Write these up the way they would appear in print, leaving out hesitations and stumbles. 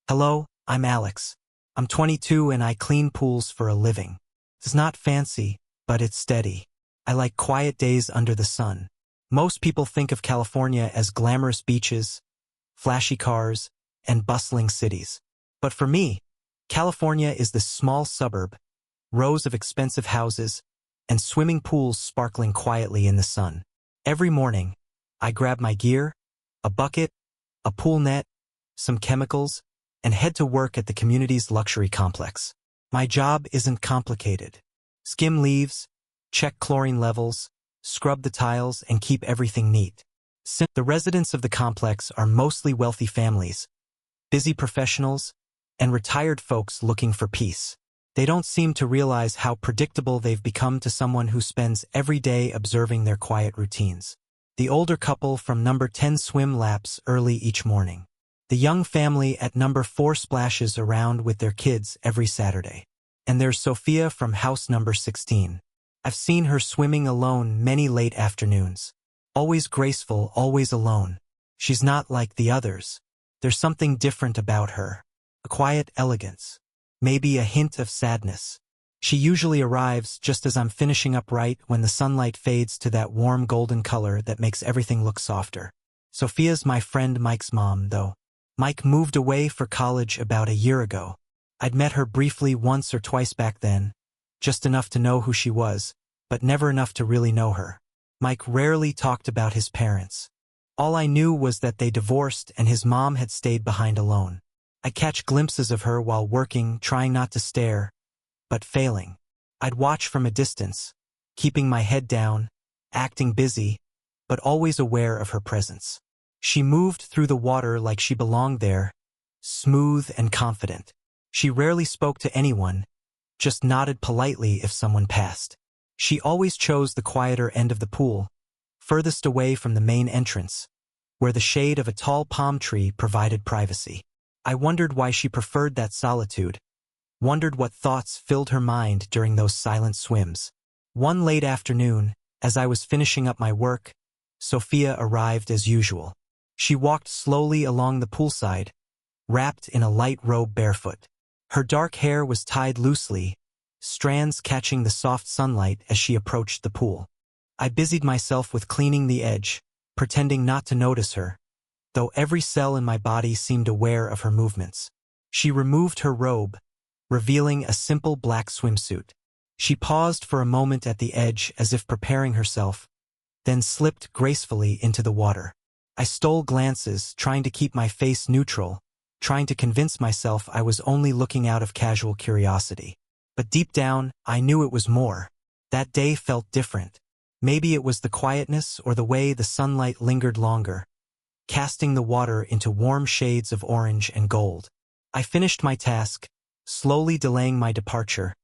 Hello, I'm Alex. I'm 22 and I clean pools for a living. It's not fancy, but it's steady. I like quiet days under the sun. Most people think of California as glamorous beaches, flashy cars, and bustling cities. But for me, California is this small suburb, rows of expensive houses, and swimming pools sparkling quietly in the sun. Every morning, I grab my gear, a bucket, a pool net, some chemicals, and head to work at the community's luxury complex. My job isn't complicated. Skim leaves, check chlorine levels, scrub the tiles, and keep everything neat. The residents of the complex are mostly wealthy families, busy professionals, and retired folks looking for peace. They don't seem to realize how predictable they've become to someone who spends every day observing their quiet routines. The older couple from number 10 swim laps early each morning. The young family at number 4 splashes around with their kids every Saturday. And there's Sophia from house number 16. I've seen her swimming alone many late afternoons. Always graceful, always alone. She's not like the others. There's something different about her. A quiet elegance. Maybe a hint of sadness. She usually arrives just as I'm finishing up right when the sunlight fades to that warm golden color that makes everything look softer. Sophia's my friend Mike's mom, though. Mike moved away for college about a year ago. I'd met her briefly once or twice back then, just enough to know who she was, but never enough to really know her. Mike rarely talked about his parents. All I knew was that they divorced and his mom had stayed behind alone. I'd catch glimpses of her while working, trying not to stare, but failing. I'd watch from a distance, keeping my head down, acting busy, but always aware of her presence. She moved through the water like she belonged there, smooth and confident. She rarely spoke to anyone, just nodded politely if someone passed. She always chose the quieter end of the pool, furthest away from the main entrance, where the shade of a tall palm tree provided privacy. I wondered why she preferred that solitude, wondered what thoughts filled her mind during those silent swims. One late afternoon, as I was finishing up my work, Sophia arrived as usual. She walked slowly along the poolside, wrapped in a light robe barefoot. Her dark hair was tied loosely, strands catching the soft sunlight as she approached the pool. I busied myself with cleaning the edge, pretending not to notice her, though every cell in my body seemed aware of her movements. She removed her robe, revealing a simple black swimsuit. She paused for a moment at the edge as if preparing herself, then slipped gracefully into the water. I stole glances, trying to keep my face neutral, trying to convince myself I was only looking out of casual curiosity. But deep down, I knew it was more. That day felt different. Maybe it was the quietness or the way the sunlight lingered longer, casting the water into warm shades of orange and gold. I finished my task, slowly delaying my departure,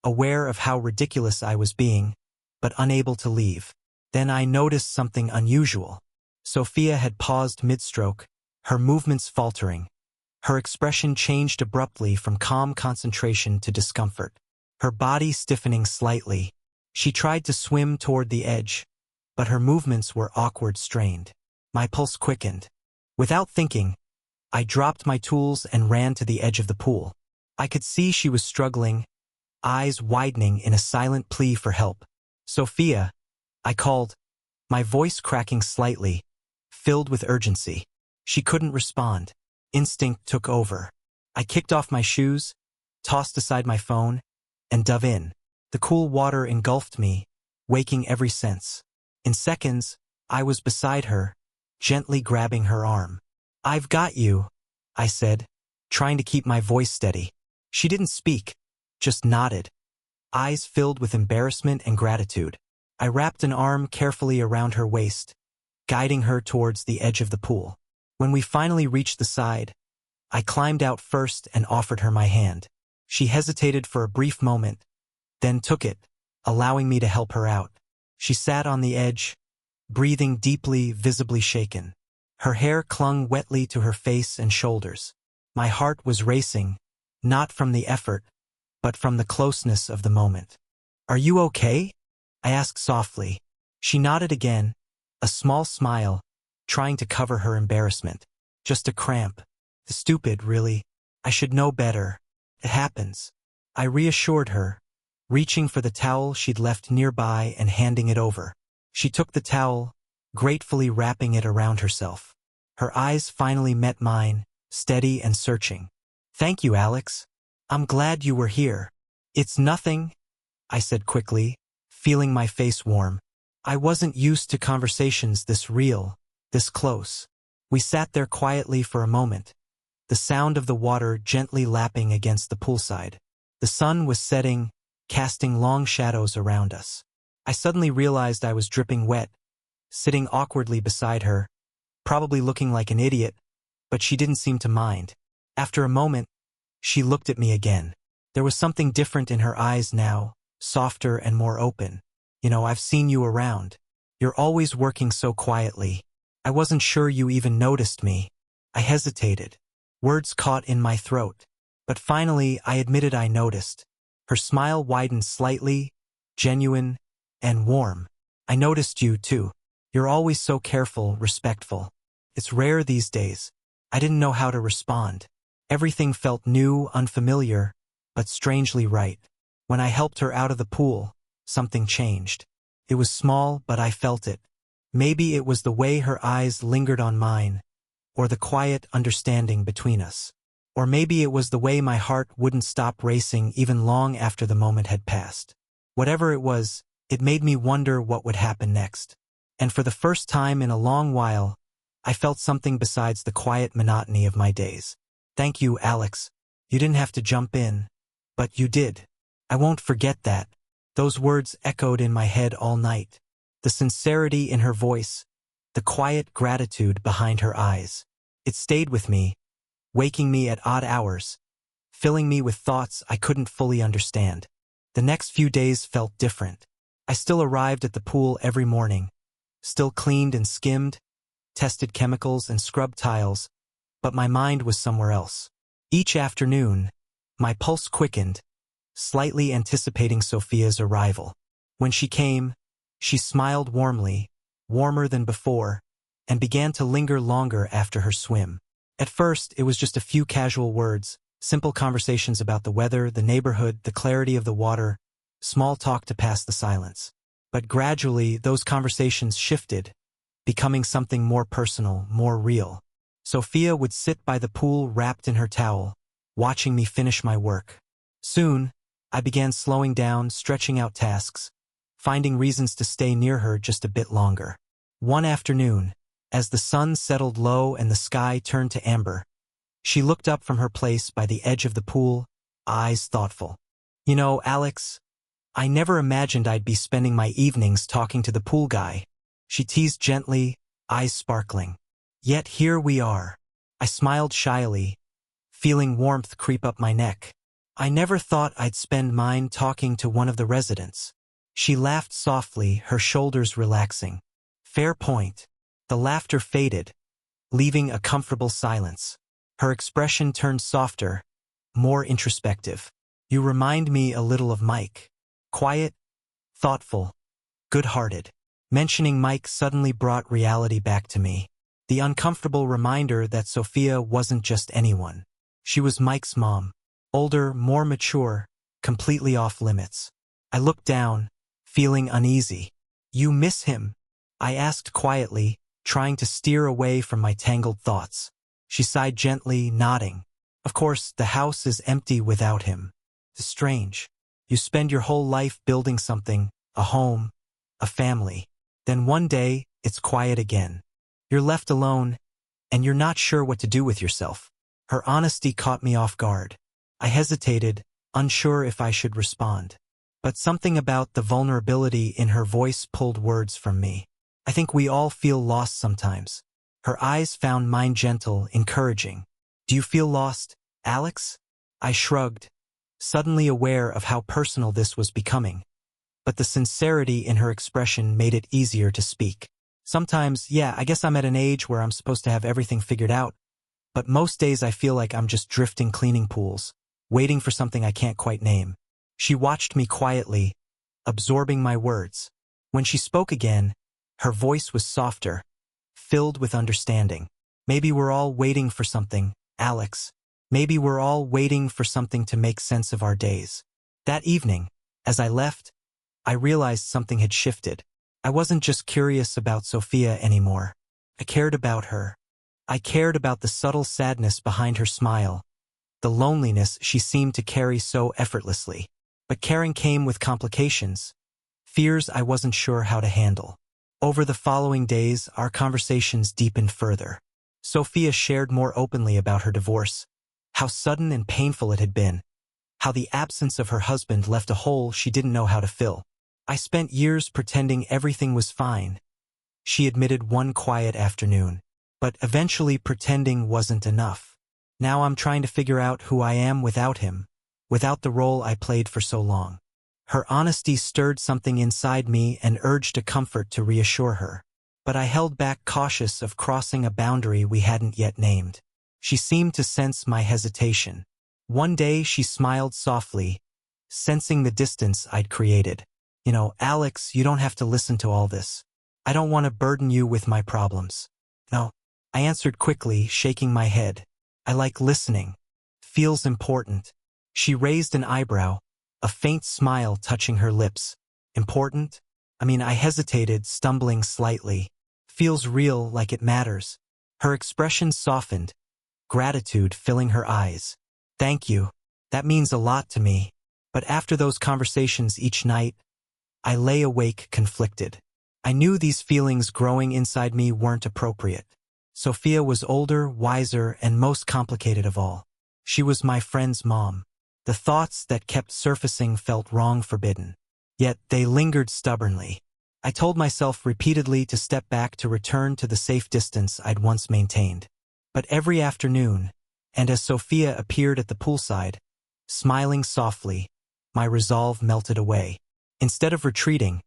aware of how ridiculous I was being, but unable to leave. Then I noticed something unusual. Sophia had paused mid-stroke, her movements faltering. Her expression changed abruptly from calm concentration to discomfort. Her body stiffening slightly. She tried to swim toward the edge, but her movements were awkward, strained. My pulse quickened. Without thinking, I dropped my tools and ran to the edge of the pool. I could see she was struggling, eyes widening in a silent plea for help. "Sophia," I called, my voice cracking slightly, filled with urgency. She couldn't respond. Instinct took over. I kicked off my shoes, tossed aside my phone, and dove in. The cool water engulfed me, waking every sense. In seconds, I was beside her, gently grabbing her arm. "I've got you," I said, trying to keep my voice steady. She didn't speak, just nodded, eyes filled with embarrassment and gratitude. I wrapped an arm carefully around her waist, guiding her towards the edge of the pool. When we finally reached the side, I climbed out first and offered her my hand. She hesitated for a brief moment, then took it, allowing me to help her out. She sat on the edge, breathing deeply, visibly shaken. Her hair clung wetly to her face and shoulders. My heart was racing, not from the effort, but from the closeness of the moment. "Are you okay?" I asked softly. She nodded again, a small smile, trying to cover her embarrassment. "Just a cramp. Stupid, really. I should know better. It happens. I reassured her, reaching for the towel she'd left nearby and handing it over. She took the towel, gratefully wrapping it around herself. Her eyes finally met mine, steady and searching. Thank you, Alex. I'm glad you were here. It's nothing, I said quickly, feeling my face warm. I wasn't used to conversations this real, this close. We sat there quietly for a moment, the sound of the water gently lapping against the poolside. The sun was setting, casting long shadows around us. I suddenly realized I was dripping wet, sitting awkwardly beside her, probably looking like an idiot, but she didn't seem to mind. After a moment, she looked at me again. There was something different in her eyes now, softer and more open. I've seen you around. You're always working so quietly. I wasn't sure you even noticed me. I hesitated. Words caught in my throat. But finally, I admitted I noticed. Her smile widened slightly, genuine, and warm. I noticed you, too. You're always so careful, respectful. It's rare these days. I didn't know how to respond. Everything felt new, unfamiliar, but strangely right. When I helped her out of the pool, something changed. It was small, but I felt it. Maybe it was the way her eyes lingered on mine, or the quiet understanding between us. Or maybe it was the way my heart wouldn't stop racing even long after the moment had passed. Whatever it was, it made me wonder what would happen next. And for the first time in a long while, I felt something besides the quiet monotony of my days. Thank you, Alex. You didn't have to jump in, but you did. I won't forget that. Those words echoed in my head all night. The sincerity in her voice, the quiet gratitude behind her eyes. It stayed with me, waking me at odd hours, filling me with thoughts I couldn't fully understand. The next few days felt different. I still arrived at the pool every morning, still cleaned and skimmed, tested chemicals and scrubbed tiles, but my mind was somewhere else. Each afternoon, my pulse quickened, slightly anticipating Sophia's arrival. When she came, she smiled warmly, warmer than before, and began to linger longer after her swim. At first, it was just a few casual words, simple conversations about the weather, the neighborhood, the clarity of the water, small talk to pass the silence. But gradually, those conversations shifted, becoming something more personal, more real. Sophia would sit by the pool wrapped in her towel, watching me finish my work. Soon, I began slowing down, stretching out tasks, finding reasons to stay near her just a bit longer. One afternoon, as the sun settled low and the sky turned to amber, she looked up from her place by the edge of the pool, eyes thoughtful. Alex, I never imagined I'd be spending my evenings talking to the pool guy. She teased gently, eyes sparkling. Yet here we are. I smiled shyly, feeling warmth creep up my neck. I never thought I'd spend mine talking to one of the residents. She laughed softly, her shoulders relaxing. Fair point. The laughter faded, leaving a comfortable silence. Her expression turned softer, more introspective. You remind me a little of Mike. Quiet, thoughtful, good-hearted. Mentioning Mike suddenly brought reality back to me. The uncomfortable reminder that Sophia wasn't just anyone. She was Mike's mom. Older, more mature, completely off limits. I looked down, feeling uneasy. You miss him? I asked quietly, trying to steer away from my tangled thoughts. She sighed gently, nodding. Of course, the house is empty without him. It's strange. You spend your whole life building something, a home, a family. Then one day, it's quiet again. You're left alone, and you're not sure what to do with yourself. Her honesty caught me off guard. I hesitated, unsure if I should respond. But something about the vulnerability in her voice pulled words from me. I think we all feel lost sometimes. Her eyes found mine gentle, encouraging. Do you feel lost, Alex? I shrugged, suddenly aware of how personal this was becoming. But the sincerity in her expression made it easier to speak. Sometimes, yeah, I guess I'm at an age where I'm supposed to have everything figured out, but most days I feel like I'm just drifting cleaning pools, waiting for something I can't quite name. She watched me quietly, absorbing my words. When she spoke again, her voice was softer, filled with understanding. Maybe we're all waiting for something, Alex. Maybe we're all waiting for something to make sense of our days. That evening, as I left, I realized something had shifted. I wasn't just curious about Sophia anymore. I cared about her. I cared about the subtle sadness behind her smile, the loneliness she seemed to carry so effortlessly. But caring came with complications, fears I wasn't sure how to handle. Over the following days, our conversations deepened further. Sophia shared more openly about her divorce, how sudden and painful it had been, how the absence of her husband left a hole she didn't know how to fill. I spent years pretending everything was fine, she admitted one quiet afternoon. But eventually pretending wasn't enough. Now I'm trying to figure out who I am without him, without the role I played for so long. Her honesty stirred something inside me and urged a comfort to reassure her. But I held back, cautious of crossing a boundary we hadn't yet named. She seemed to sense my hesitation. One day she smiled softly, sensing the distance I'd created. Alex, you don't have to listen to all this. I don't want to burden you with my problems. No, I answered quickly, shaking my head. I like listening. Feels important. She raised an eyebrow, a faint smile touching her lips. Important? I hesitated, stumbling slightly. Feels real, like it matters. Her expression softened, gratitude filling her eyes. Thank you. That means a lot to me. But after those conversations each night, I lay awake, conflicted. I knew these feelings growing inside me weren't appropriate. Sophia was older, wiser, and most complicated of all. She was my friend's mom. The thoughts that kept surfacing felt wrong, forbidden. Yet they lingered stubbornly. I told myself repeatedly to step back, to return to the safe distance I'd once maintained. But every afternoon, and as Sophia appeared at the poolside, smiling softly, my resolve melted away. Instead of retreating,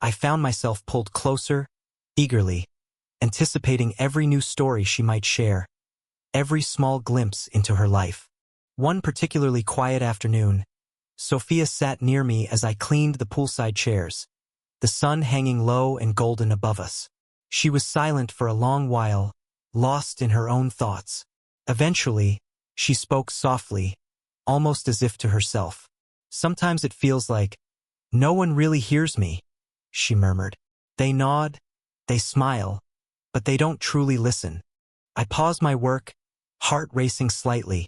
I found myself pulled closer, eagerly, anticipating every new story she might share, every small glimpse into her life. One particularly quiet afternoon, Sophia sat near me as I cleaned the poolside chairs, the sun hanging low and golden above us. She was silent for a long while, lost in her own thoughts. Eventually, she spoke softly, almost as if to herself. Sometimes it feels like, no one really hears me, she murmured. They nod, they smile, but they don't truly listen. I paused my work, heart racing slightly,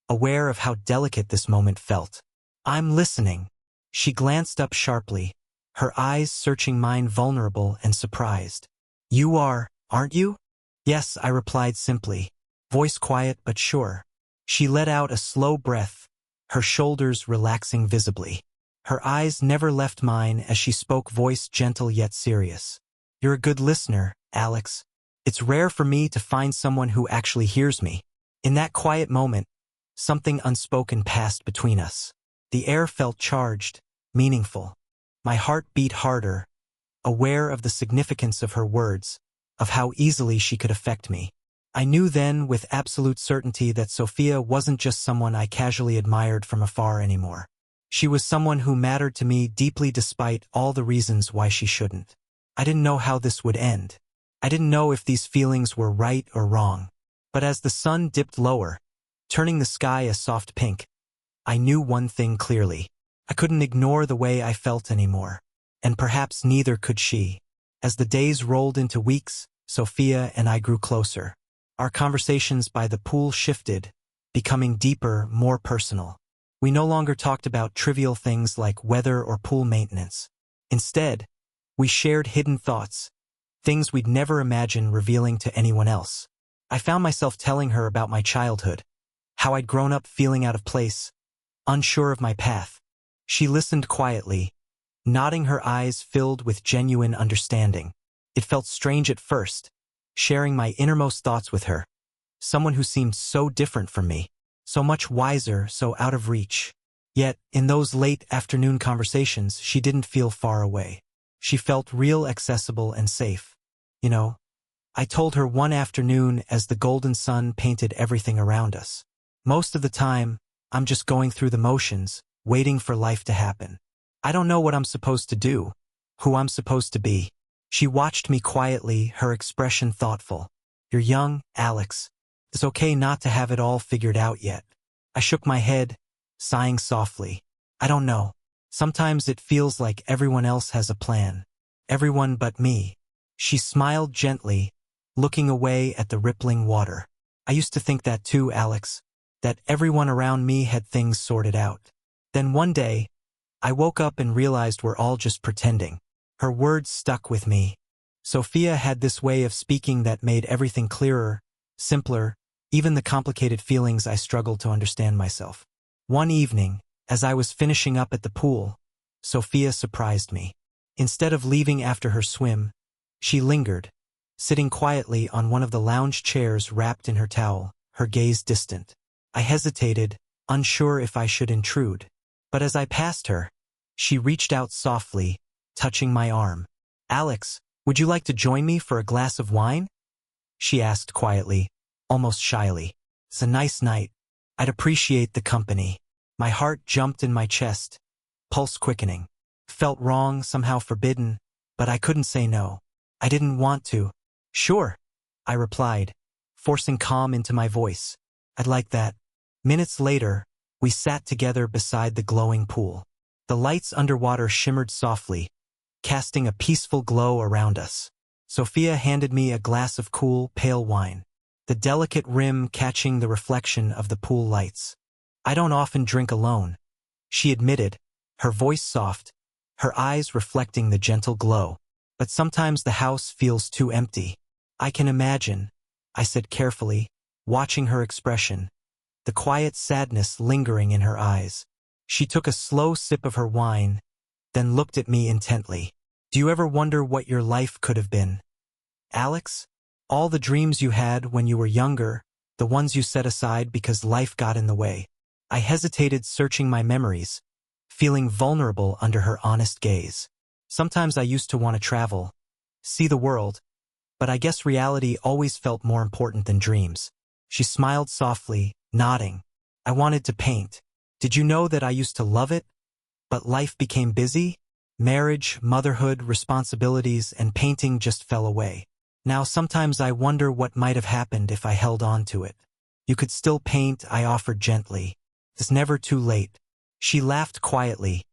aware of how delicate this moment felt. I'm listening. She glanced up sharply, her eyes searching mine, vulnerable and surprised. You are, aren't you? Yes, I replied simply, voice quiet but sure. She let out a slow breath, her shoulders relaxing visibly. Her eyes never left mine as she spoke, voice gentle yet serious. You're a good listener, Alex. It's rare for me to find someone who actually hears me. In that quiet moment, something unspoken passed between us. The air felt charged, meaningful. My heart beat harder, aware of the significance of her words, of how easily she could affect me. I knew then with absolute certainty that Sophia wasn't just someone I casually admired from afar anymore. She was someone who mattered to me deeply, despite all the reasons why she shouldn't. I didn't know how this would end. I didn't know if these feelings were right or wrong. But as the sun dipped lower, turning the sky a soft pink, I knew one thing clearly. I couldn't ignore the way I felt anymore. And perhaps neither could she. As the days rolled into weeks, Sophia and I grew closer. Our conversations by the pool shifted, becoming deeper, more personal. We no longer talked about trivial things like weather or pool maintenance. Instead, we shared hidden thoughts, things we'd never imagine revealing to anyone else. I found myself telling her about my childhood, how I'd grown up feeling out of place, unsure of my path. She listened quietly, nodding, her eyes filled with genuine understanding. It felt strange at first, sharing my innermost thoughts with her, someone who seemed so different from me, so much wiser, so out of reach. Yet, in those late afternoon conversations, she didn't feel far away. She felt real, accessible, and safe. I told her one afternoon as the golden sun painted everything around us. Most of the time, I'm just going through the motions, waiting for life to happen. I don't know what I'm supposed to do, who I'm supposed to be. She watched me quietly, her expression thoughtful. You're young, Alex. It's okay not to have it all figured out yet. I shook my head, sighing softly. I don't know. Sometimes it feels like everyone else has a plan. Everyone but me. She smiled gently, looking away at the rippling water. I used to think that too, Alex. That everyone around me had things sorted out. Then one day, I woke up and realized we're all just pretending. Her words stuck with me. Sophia had this way of speaking that made everything clearer, simpler, even the complicated feelings I struggled to understand myself. One evening, as I was finishing up at the pool, Sophia surprised me. Instead of leaving after her swim, she lingered, sitting quietly on one of the lounge chairs wrapped in her towel, her gaze distant. I hesitated, unsure if I should intrude. But as I passed her, she reached out softly, touching my arm. Alex, would you like to join me for a glass of wine? She asked quietly, almost shyly. It's a nice night. I'd appreciate the company. My heart jumped in my chest, pulse quickening. Felt wrong, somehow forbidden, but I couldn't say no. I didn't want to. Sure, I replied, forcing calm into my voice. I'd like that. Minutes later, we sat together beside the glowing pool. The lights underwater shimmered softly, casting a peaceful glow around us. Sophia handed me a glass of cool, pale wine, the delicate rim catching the reflection of the pool lights. I don't often drink alone, she admitted, her voice soft, her eyes reflecting the gentle glow. But sometimes the house feels too empty. I can imagine, I said carefully, watching her expression, the quiet sadness lingering in her eyes. She took a slow sip of her wine, then looked at me intently. Do you ever wonder what your life could have been? Alex? All the dreams you had when you were younger, the ones you set aside because life got in the way. I hesitated, searching my memories, feeling vulnerable under her honest gaze. Sometimes I used to want to travel, see the world, but I guess reality always felt more important than dreams. She smiled softly, nodding. I wanted to paint. Did you know that I used to love it? But life became busy. Marriage, motherhood, responsibilities, and painting just fell away. Now sometimes I wonder what might have happened if I held on to it. You could still paint, I offered gently. It's never too late. She laughed quietly,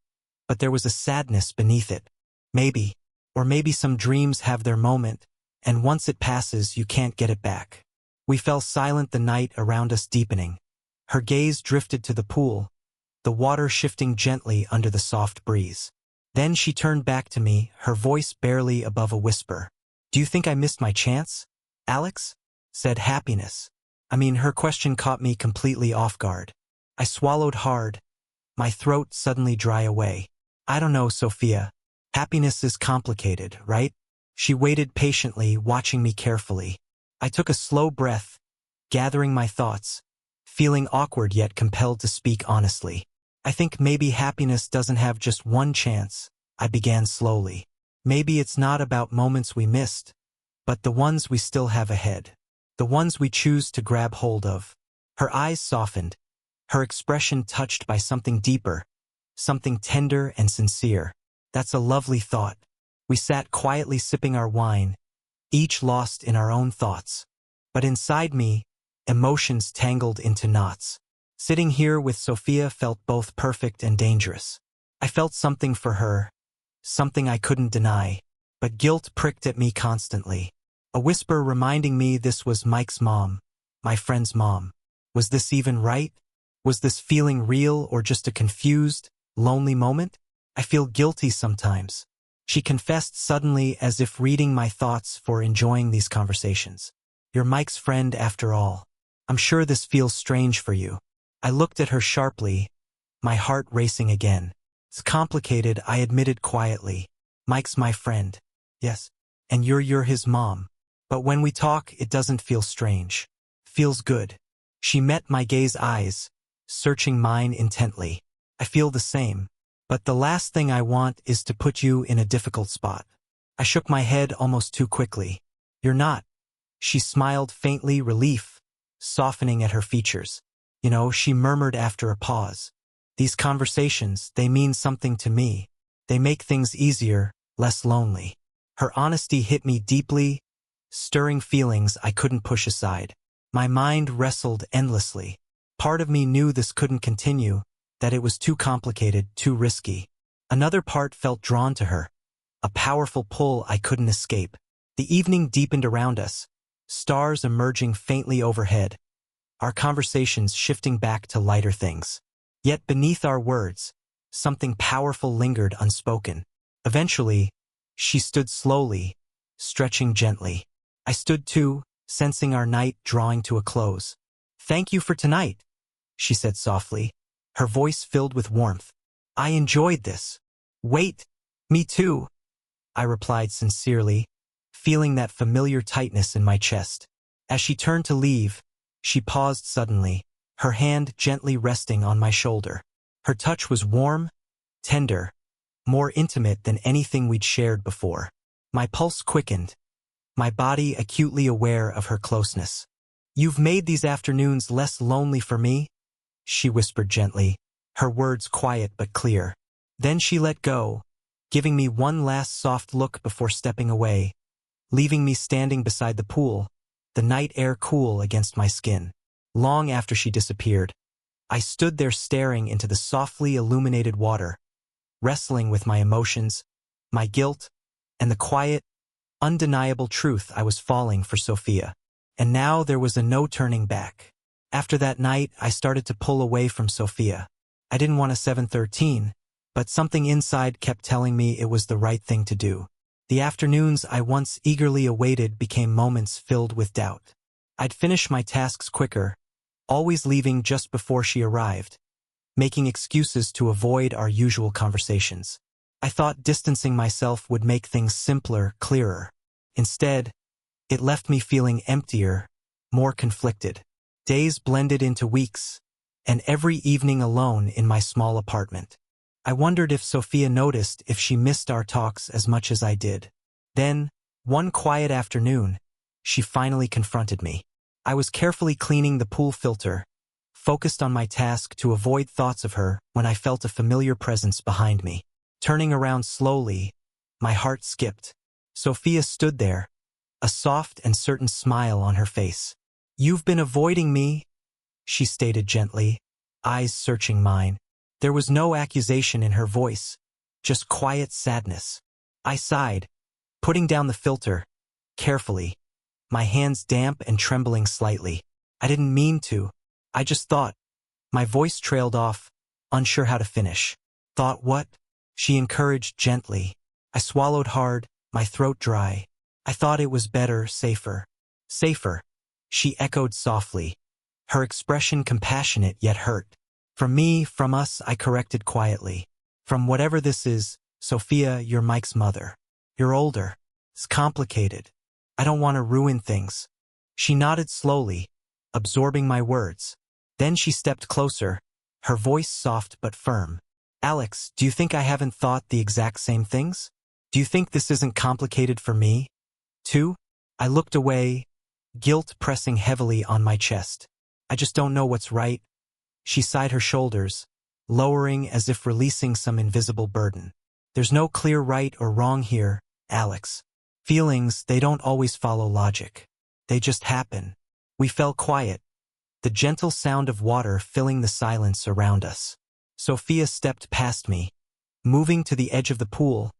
but there was a sadness beneath it. Maybe, or maybe some dreams have their moment, and once it passes you can't get it back. We fell silent, the night around us deepening. Her gaze drifted to the pool, the water shifting gently under the soft breeze. Then she turned back to me, her voice barely above a whisper. Do you think I missed my chance, Alex? Said happiness. Her question caught me completely off guard. I swallowed hard, my throat suddenly dry away. I don't know, Sophia. Happiness is complicated, right? She waited patiently, watching me carefully. I took a slow breath, gathering my thoughts, feeling awkward yet compelled to speak honestly. I think maybe happiness doesn't have just one chance, I began slowly. Maybe it's not about moments we missed, but the ones we still have ahead. The ones we choose to grab hold of. Her eyes softened, her expression touched by something deeper, something tender and sincere. That's a lovely thought. We sat quietly sipping our wine, each lost in our own thoughts. But inside me, emotions tangled into knots. Sitting here with Sophia felt both perfect and dangerous. I felt something for her, something I couldn't deny, but guilt pricked at me constantly. A whisper reminding me this was Mike's mom, my friend's mom. Was this even right? Was this feeling real or just a confused, lonely moment? I feel guilty sometimes. She confessed suddenly, as if reading my thoughts, for enjoying these conversations. You're Mike's friend after all. I'm sure this feels strange for you. I looked at her sharply, my heart racing again. It's complicated, I admitted quietly. Mike's my friend. Yes. And you're his mom. But when we talk, it doesn't feel strange. Feels good. She met my gaze eyes, searching mine intently. I feel the same. But the last thing I want is to put you in a difficult spot. I shook my head almost too quickly. You're not. She smiled faintly, relief, softening at her features. She murmured after a pause. These conversations, they mean something to me. They make things easier, less lonely. Her honesty hit me deeply, stirring feelings I couldn't push aside. My mind wrestled endlessly. Part of me knew this couldn't continue, that it was too complicated, too risky. Another part felt drawn to her, a powerful pull I couldn't escape. The evening deepened around us, stars emerging faintly overhead, our conversations shifting back to lighter things. Yet beneath our words, something powerful lingered unspoken. Eventually, she stood slowly, stretching gently. I stood too, sensing our night drawing to a close. "Thank you for tonight," she said softly, her voice filled with warmth. "I enjoyed this." "Wait, me too," I replied sincerely, feeling that familiar tightness in my chest. As she turned to leave, she paused suddenly, her hand gently resting on my shoulder. Her touch was warm, tender, more intimate than anything we'd shared before. My pulse quickened, my body acutely aware of her closeness. "You've made these afternoons less lonely for me," she whispered gently, her words quiet but clear. Then she let go, giving me one last soft look before stepping away, leaving me standing beside the pool, the night air cool against my skin. Long after she disappeared, I stood there staring into the softly illuminated water, wrestling with my emotions, my guilt, and the quiet, undeniable truth I was falling for Sophia. And now there was no turning back. After that night, I started to pull away from Sophia. I didn't want a 713, but something inside kept telling me it was the right thing to do. The afternoons I once eagerly awaited became moments filled with doubt. I'd finish my tasks quicker, always leaving just before she arrived, making excuses to avoid our usual conversations. I thought distancing myself would make things simpler, clearer. Instead, it left me feeling emptier, more conflicted. Days blended into weeks, and every evening alone in my small apartment. I wondered if Sophia noticed, if she missed our talks as much as I did. Then, one quiet afternoon, she finally confronted me. I was carefully cleaning the pool filter, focused on my task to avoid thoughts of her, when I felt a familiar presence behind me. Turning around slowly, my heart skipped. Sophia stood there, a soft and certain smile on her face. "You've been avoiding me," she stated gently, eyes searching mine. There was no accusation in her voice, just quiet sadness. I sighed, putting down the filter, carefully, my hands damp and trembling slightly. I didn't mean to. I just thought. My voice trailed off, unsure how to finish. "Thought what?" she encouraged gently. I swallowed hard, my throat dry. "I thought it was better, safer." "Safer," she echoed softly, her expression compassionate yet hurt. "From me, from us," I corrected quietly. "From whatever this is, Sophia, you're Mike's mother. You're older. It's complicated. I don't want to ruin things." She nodded slowly, absorbing my words. Then she stepped closer, her voice soft but firm. "Alex, do you think I haven't thought the exact same things? Do you think this isn't complicated for me, too?" I looked away, guilt pressing heavily on my chest. "I just don't know what's right." She sighed her shoulders, lowering as if releasing some invisible burden. "There's no clear right or wrong here, Alex. Feelings, they don't always follow logic. They just happen." We fell quiet, the gentle sound of water filling the silence around us. Sophia stepped past me, moving to the edge of the pool,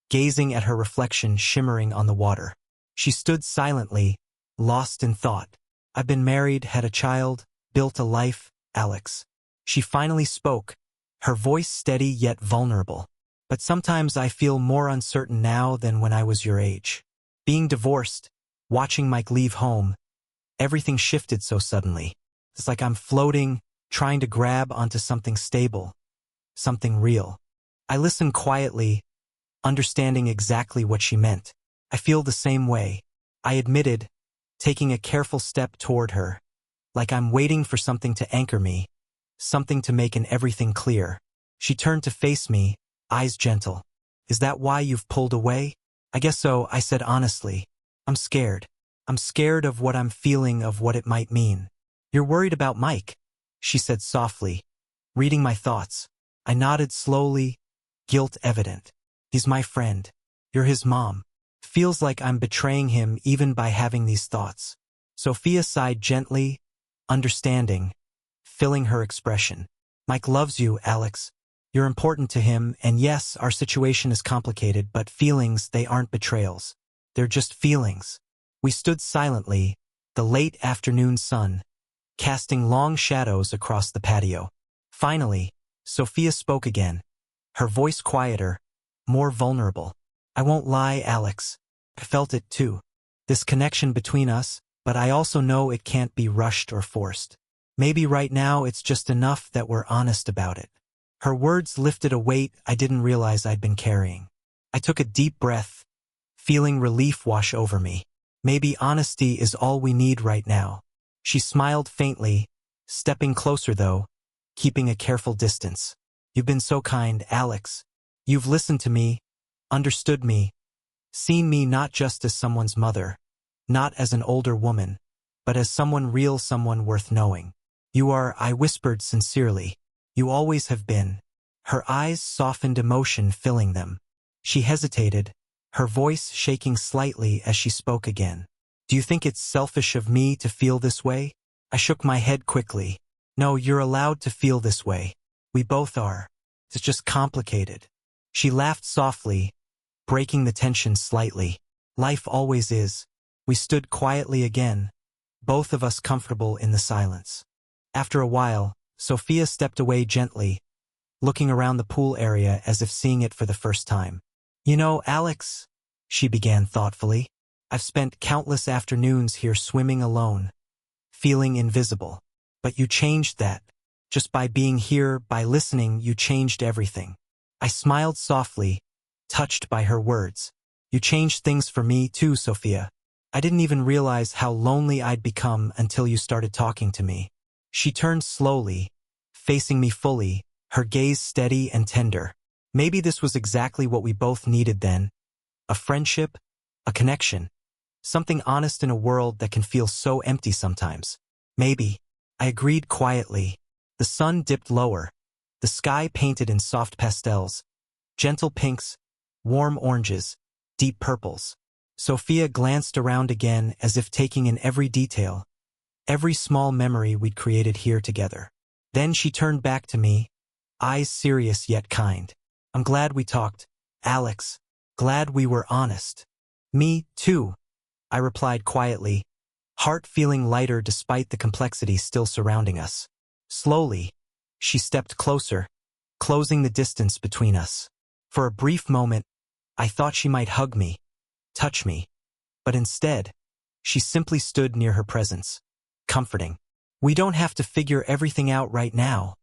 gazing at her reflection shimmering on the water. She stood silently, lost in thought. "I've been married, had a child, built a life, Alex." She finally spoke, her voice steady yet vulnerable. "But sometimes I feel more uncertain now than when I was your age. Being divorced, watching Mike leave home, everything shifted so suddenly. It's like I'm floating, trying to grab onto something stable, something real." I listened quietly, understanding exactly what she meant. "I feel the same way," I admitted, taking a careful step toward her, like I'm waiting for something to anchor me, something to make everything clear. She turned to face me, eyes gentle. "Is that why you've pulled away?" "I guess so," I said honestly. "I'm scared. I'm scared of what I'm feeling, of what it might mean." "You're worried about Mike," she said softly, reading my thoughts. I nodded slowly, guilt evident. "He's my friend. You're his mom. Feels like I'm betraying him even by having these thoughts." Sophia sighed gently, understanding, filling her expression. Mike loves you, Alex. You're important to him, and yes, our situation is complicated, but feelings, they aren't betrayals. They're just feelings. We stood silently, the late afternoon sun, casting long shadows across the patio. Finally, Sophia spoke again, her voice quieter, more vulnerable. I won't lie, Alex. I felt it too. This connection between us, but I also know it can't be rushed or forced. Maybe right now it's just enough that we're honest about it. Her words lifted a weight I didn't realize I'd been carrying. I took a deep breath, feeling relief wash over me. Maybe honesty is all we need right now. She smiled faintly, stepping closer though, keeping a careful distance. You've been so kind, Alex. You've listened to me, understood me, seen me not just as someone's mother, not as an older woman, but as someone real, someone worth knowing. You are, I whispered sincerely. You always have been. Her eyes softened, emotion filling them. She hesitated, her voice shaking slightly as she spoke again. Do you think it's selfish of me to feel this way? I shook my head quickly. No, you're allowed to feel this way. We both are. It's just complicated. She laughed softly, breaking the tension slightly. Life always is. We stood quietly again, both of us comfortable in the silence. After a while, Sophia stepped away gently, looking around the pool area as if seeing it for the first time. You know, Alex, she began thoughtfully, I've spent countless afternoons here swimming alone, feeling invisible. But you changed that. Just by being here, by listening, you changed everything. I smiled softly, touched by her words. You changed things for me too, Sophia. I didn't even realize how lonely I'd become until you started talking to me. She turned slowly, facing me fully, her gaze steady and tender. Maybe this was exactly what we both needed then. A friendship, a connection. Something honest in a world that can feel so empty sometimes. Maybe. I agreed quietly. The sun dipped lower. The sky painted in soft pastels, gentle pinks, warm oranges, deep purples. Sophia glanced around again as if taking in every detail, every small memory we'd created here together. Then she turned back to me, eyes serious yet kind. I'm glad we talked, Alex. Glad we were honest. Me, too, I replied quietly, heart feeling lighter despite the complexity still surrounding us. Slowly, she stepped closer, closing the distance between us. For a brief moment, I thought she might hug me, touch me, but instead, she simply stood near her presence, comforting. We don't have to figure everything out right now,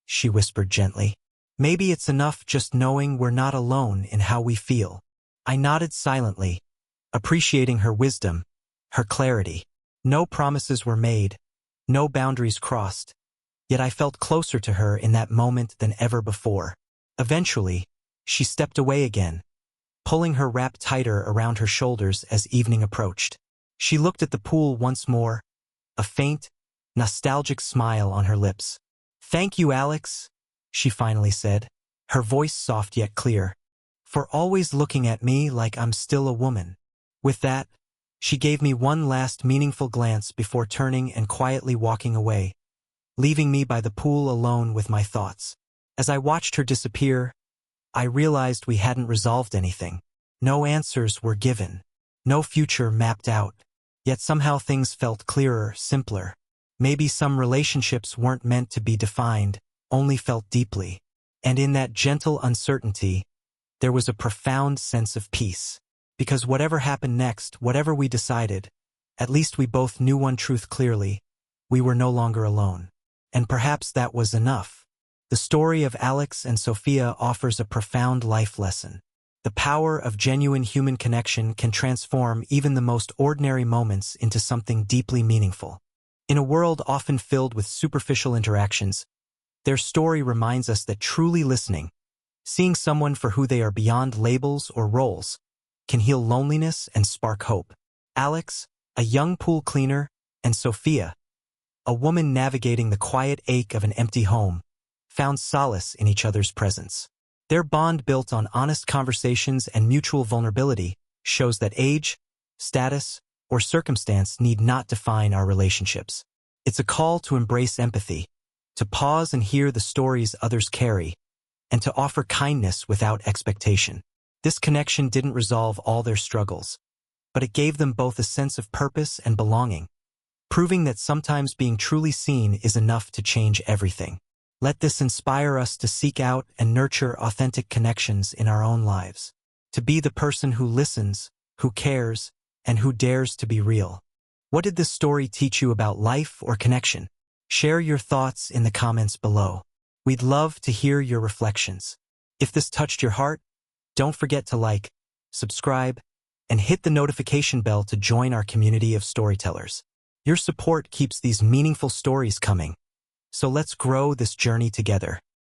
she whispered gently. Maybe it's enough just knowing we're not alone in how we feel. I nodded silently, appreciating her wisdom, her clarity. No promises were made, no boundaries crossed, yet I felt closer to her in that moment than ever before. Eventually, she stepped away again, pulling her wrap tighter around her shoulders as evening approached. She looked at the pool once more, a faint, nostalgic smile on her lips. Thank you, Alex, she finally said, her voice soft yet clear, for always looking at me like I'm still a woman. With that, she gave me one last meaningful glance before turning and quietly walking away, leaving me by the pool alone with my thoughts. As I watched her disappear, I realized we hadn't resolved anything. No answers were given, no future mapped out. Yet somehow things felt clearer, simpler. Maybe some relationships weren't meant to be defined, only felt deeply. And in that gentle uncertainty, there was a profound sense of peace. Because whatever happened next, whatever we decided, at least we both knew one truth clearly: we were no longer alone. And perhaps that was enough. The story of Alex and Sophia offers a profound life lesson. The power of genuine human connection can transform even the most ordinary moments into something deeply meaningful. In a world often filled with superficial interactions, their story reminds us that truly listening, seeing someone for who they are beyond labels or roles, can heal loneliness and spark hope. Alex, a young pool cleaner, and Sophia, a woman navigating the quiet ache of an empty home, found solace in each other's presence. Their bond, built on honest conversations and mutual vulnerability, shows that age, status, or circumstance need not define our relationships. It's a call to embrace empathy, to pause and hear the stories others carry, and to offer kindness without expectation. This connection didn't resolve all their struggles, but it gave them both a sense of purpose and belonging, proving that sometimes being truly seen is enough to change everything. Let this inspire us to seek out and nurture authentic connections in our own lives, to be the person who listens, who cares, and who dares to be real. What did this story teach you about life or connection? Share your thoughts in the comments below. We'd love to hear your reflections. If this touched your heart, don't forget to like, subscribe, and hit the notification bell to join our community of storytellers. Your support keeps these meaningful stories coming, so let's grow this journey together.